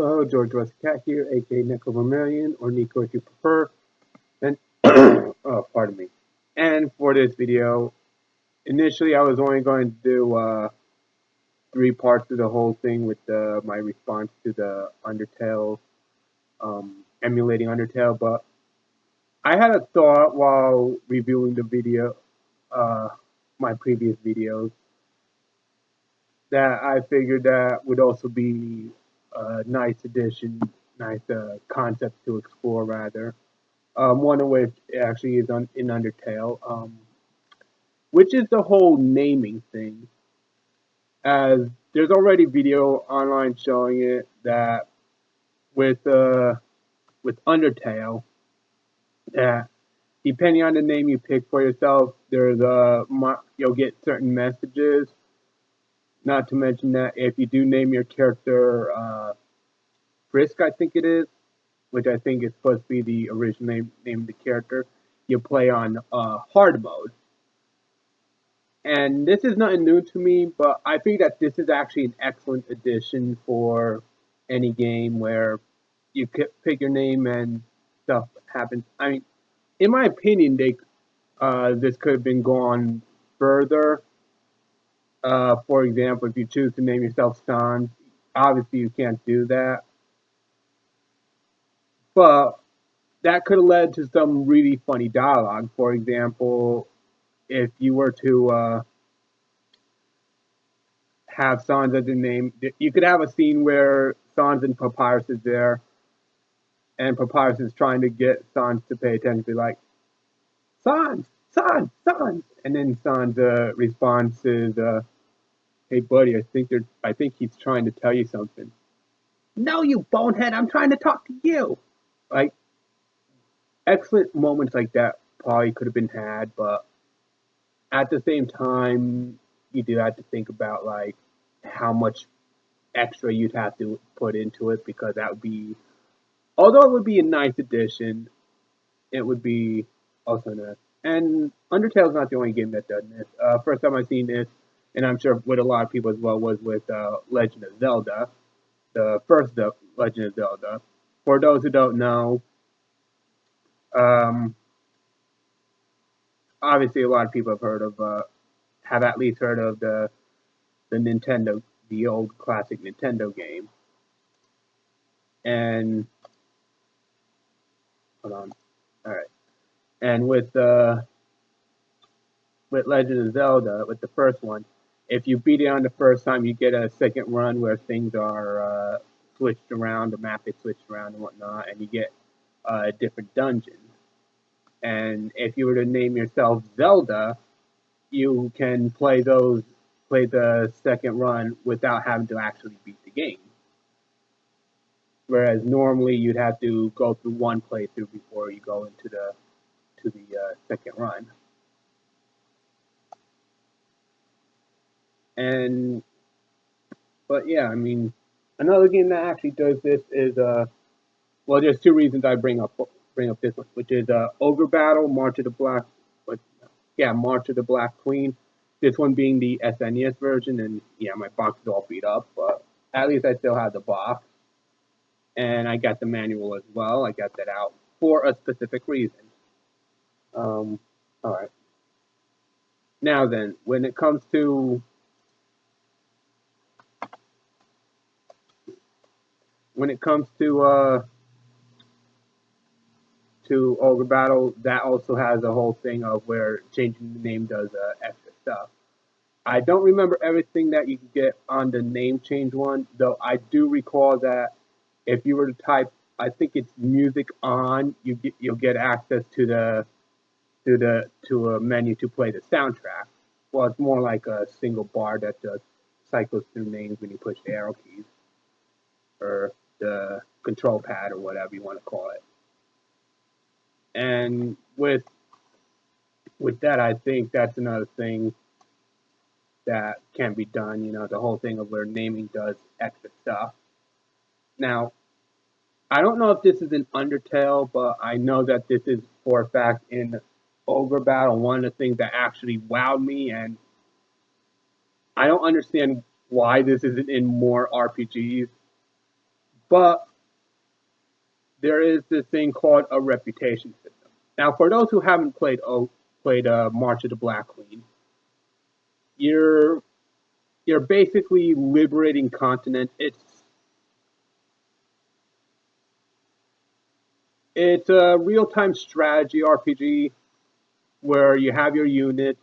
Hello, George West Cat here, aka Nico Vermillion, or Nico if you prefer. And oh, pardon me. And for this video, initially I was only going to do three parts of the whole thing with my response to the Undertale, emulating Undertale. But I had a thought while reviewing the video, my previous videos, that I figured that would also be a nice addition, nice concept to explore rather. One of which actually is in Undertale, which is the whole naming thing. As there's already video online showing it that with Undertale, that depending on the name you pick for yourself, you'll get certain messages. Not to mention that if you do name your character Frisk, I think it is, which I think is supposed to be the original name of the character, you play on hard mode. And this is nothing new to me, but I think that this is actually an excellent addition for any game where you pick your name and stuff happens. I mean, in my opinion, this could have been gone further. For example, if you choose to name yourself Sans, obviously you can't do that. But that could have led to some really funny dialogue. For example, if you were to have Sans as a name, you could have a scene where Sans and Papyrus is there, and Papyrus is trying to get Sans to pay attention, be like, Sans, Sans, Sans, and then Sans' response is, "Hey, buddy, I think he's trying to tell you something." No, you bonehead! I'm trying to talk to you. Like, excellent moments like that probably could have been had, but at the same time, you do have to think about like how much extra you'd have to put into it, because that would be, although it would be a nice addition, it would be also nice. And Undertale's not the only game that does this. First time I've seen this, and I'm sure with a lot of people as well, was with Legend of Zelda, the first Legend of Zelda. For those who don't know, um, obviously a lot of people have at least heard of the old classic Nintendo game. And hold on, all right. And with Legend of Zelda, with the first one, if you beat it on the first time, you get a second run where things are switched around, the map is switched around and whatnot, and you get different dungeons. And if you were to name yourself Zelda, you can play the second run without having to actually beat the game. Whereas normally you'd have to go through one playthrough before you go into the second run. And but yeah, I mean, another game that actually does this is well, there's two reasons I bring up this one, which is Ogre Battle, March of the Black, but yeah, March of the Black Queen. This one being the SNES version, and yeah, my box is all beat up, but at least I still have the box, and I got the manual as well. I got that out for a specific reason. All right. Now then, when it comes to when it comes to Ogre Battle, that also has a whole thing of where changing the name does extra stuff. I don't remember everything that you can get on the name change one, though I do recall that if you were to type, I think it's music on, you'll get access to a menu to play the soundtrack. Well, it's more like a single bar that just cycles through names when you push the arrow keys or the control pad or whatever you want to call it. And with that, I think that's another thing that can be done. You know, the whole thing of where naming does extra stuff. Now, I don't know if this is in Undertale, but I know that this is for a fact in Ogre Battle. One of the things that actually wowed me, and I don't understand why this isn't in more RPGs, But there is this thing called a reputation system. Now, for those who haven't played March of the Black Queen, you're you're basically liberating continents. It's a real time strategy RPG where you have your units,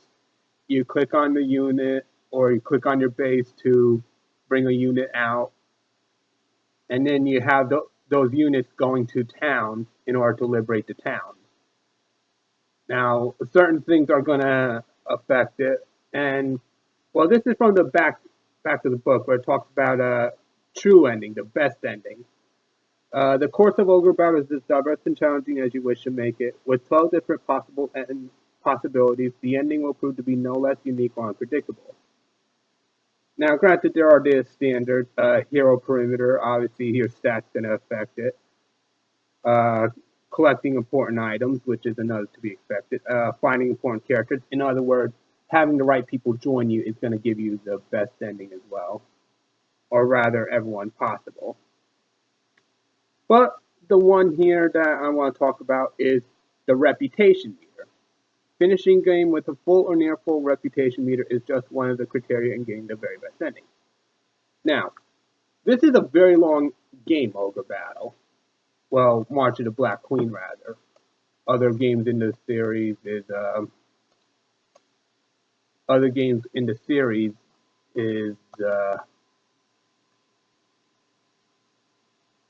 you click on the unit or you click on your base to bring a unit out, and then you have those units going to towns in order to liberate the town. Now, certain things are going to affect it, and well, this is from the back of the book where it talks about a true ending, the best ending. The course of Ogre Battle is as diverse and challenging as you wish to make it. With 12 different possibilities, the ending will prove to be no less unique or unpredictable. Now, granted, there are the standard hero perimeter. Obviously, your stats going to affect it. Uh, Collecting important items, which is another to be expected. Finding important characters. In other words, having the right people join you is going to give you the best ending as well, or rather, everyone possible. But the one here that I want to talk about is the reputation meter. Finishing game with a full or near full reputation meter is just one of the criteria in getting the very best ending. Now, this is a very long game, Ogre Battle. Well, March of the Black Queen, rather. Other games in the series is other games in the series is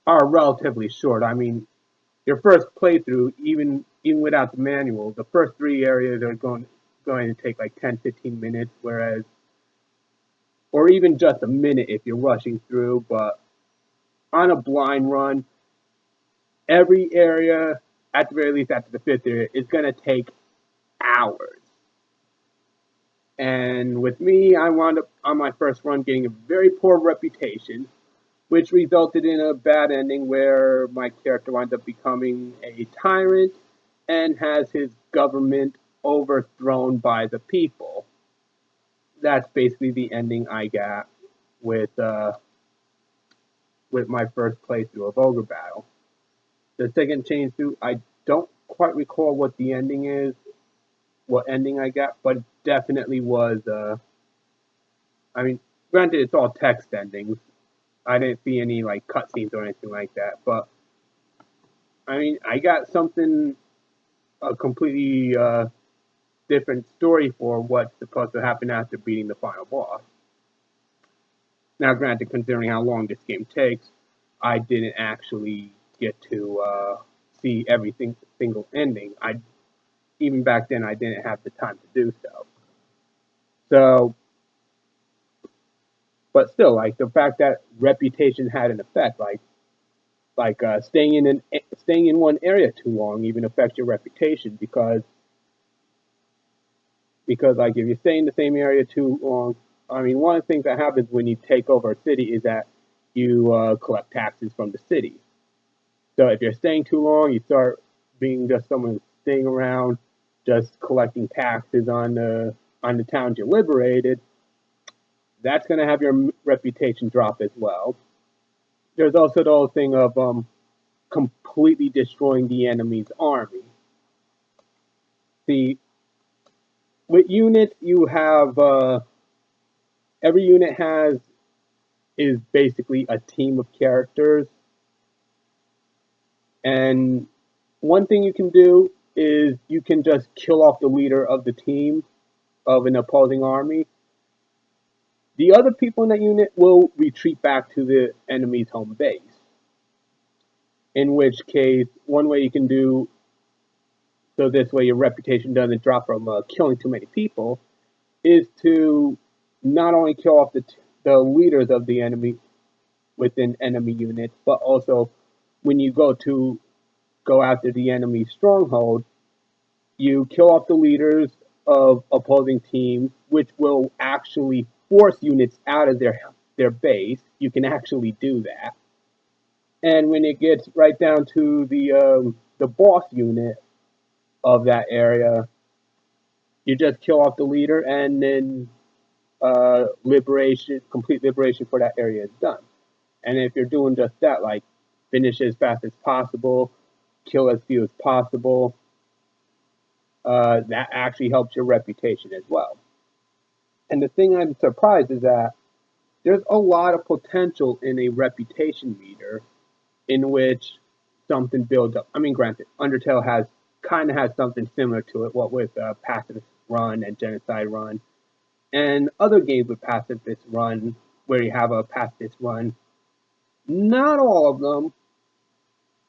are relatively short. I mean, your first playthrough, even without the manual, the first three areas are going to take like 10-15 minutes, whereas, or even just a minute if you're rushing through. But on a blind run, every area, at the very least after the fifth area, is going to take hours. And with me, I wound up on my first run getting a very poor reputation, which resulted in a bad ending where my character wound up becoming a tyrant and has his government overthrown by the people. That's basically the ending I got with with my first playthrough of Ogre Battle. The second change through, I don't quite recall what the ending is, what ending I got, but definitely was. I mean, granted, it's all text endings. I didn't see any like cutscenes or anything like that, but I mean, I got something a completely different story for what's supposed to happen after beating the final boss. Now, granted, considering how long this game takes, I didn't actually get to see single ending. I even back then I didn't have the time to do so. So, but still, like the fact that reputation had an effect, staying in one area too long even affects your reputation because like if you stay in the same area too long, I mean one of the things that happens when you take over a city is that you collect taxes from the city. So if you're staying too long, you start being just someone staying around, just collecting taxes on the towns you liberated. That's going to have your reputation drop as well. There's also the whole thing of completely destroying the enemy's army. See, with units, you have every unit has is basically a team of characters, and one thing you can do is you can just kill off the leader of the team of an opposing army. The other people in that unit will retreat back to the enemy's home base. In which case, one way you can do so this way your reputation doesn't drop from killing too many people is to not only kill off the leaders of the enemy within enemy units, but also when you go after the enemy stronghold, you kill off the leaders of opposing teams, which will actually force units out of their base. You can actually do that. And when it gets right down to the boss unit of that area, you just kill off the leader, and then complete liberation for that area is done. And if you're doing just that, like finish as fast as possible, kill as few as possible, that actually helps your reputation as well. And the thing I'm surprised is that there's a lot of potential in a reputation meter in which something builds up. I mean, granted, Undertale has something similar to it, what with pacifist run and genocide run, and other games with pacifist run where you have a pacifist run. Not all of them.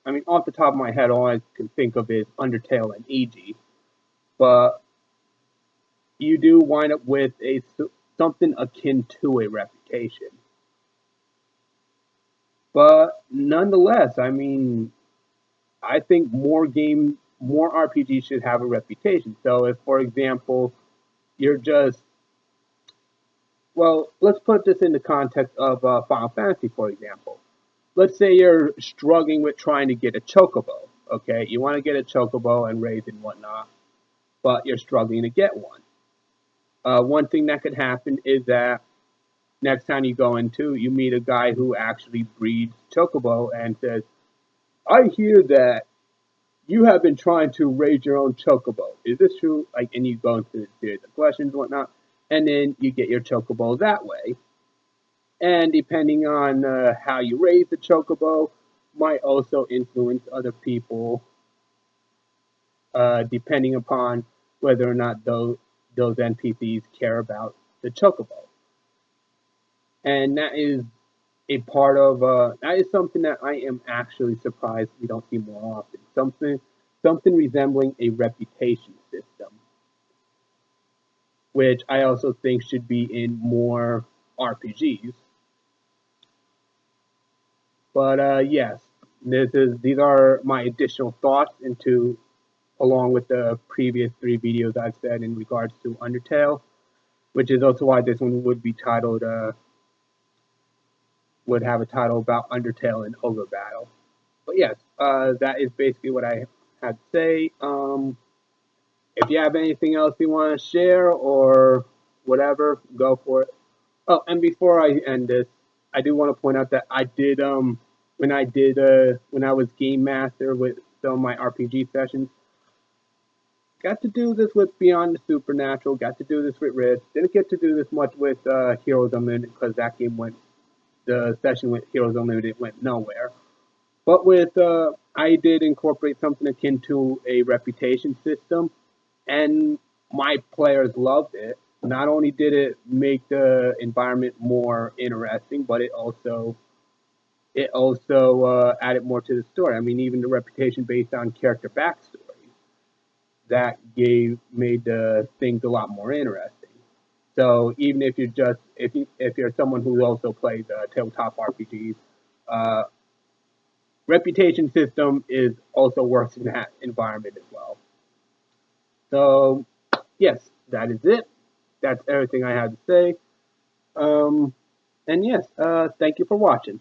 I mean, off the top of my head, all I can think of is Undertale and Iji, but you do wind up with something akin to a reputation. But nonetheless, I mean, I think more RPGs should have a reputation. So if, for example, you're just, well, let's put this in the context of Final Fantasy, for example. Let's say you're struggling with trying to get a chocobo. Okay, you want to get a chocobo and raise and whatnot, but you're struggling to get one. One thing that could happen is that next time you go into, you meet a guy who actually breeds chocobo and says, "I hear that you have been trying to raise your own chocobo. Is this true?" Like, and you go into a series of questions and whatnot, and then you get your chocobo that way. And depending on how you raise the chocobo, might also influence other people, depending upon whether or not those NPCs care about the chocobo. And that is that is something that I am actually surprised we don't see more often. Something resembling a reputation system, which I also think should be in more RPGs. But yes, these are my additional thoughts into, along with the previous three videos I've said in regards to Undertale, which is also why this one would be titled would have a title about Undertale and Ogre Battle. But yes, that is basically what I had to say. If you have anything else you want to share or whatever, go for it. Oh, and before I end this, I do want to point out that I did when I was game master with some of my RPG sessions, got to do this with Beyond the Supernatural, got to do this with Rift. Didn't get to do this much with Heroes Unlimited because that game the session with Heroes Unlimited went nowhere. But with I did incorporate something akin to a reputation system, and my players loved it. Not only did it make the environment more interesting, but it also added more to the story. I mean, even the reputation based on character backstories that made the things a lot more interesting. So even if if you're someone who also plays tabletop RPGs, uh, reputation system is also works in that environment as well. So yes, that is it. That's everything I have to say. And yes, thank you for watching.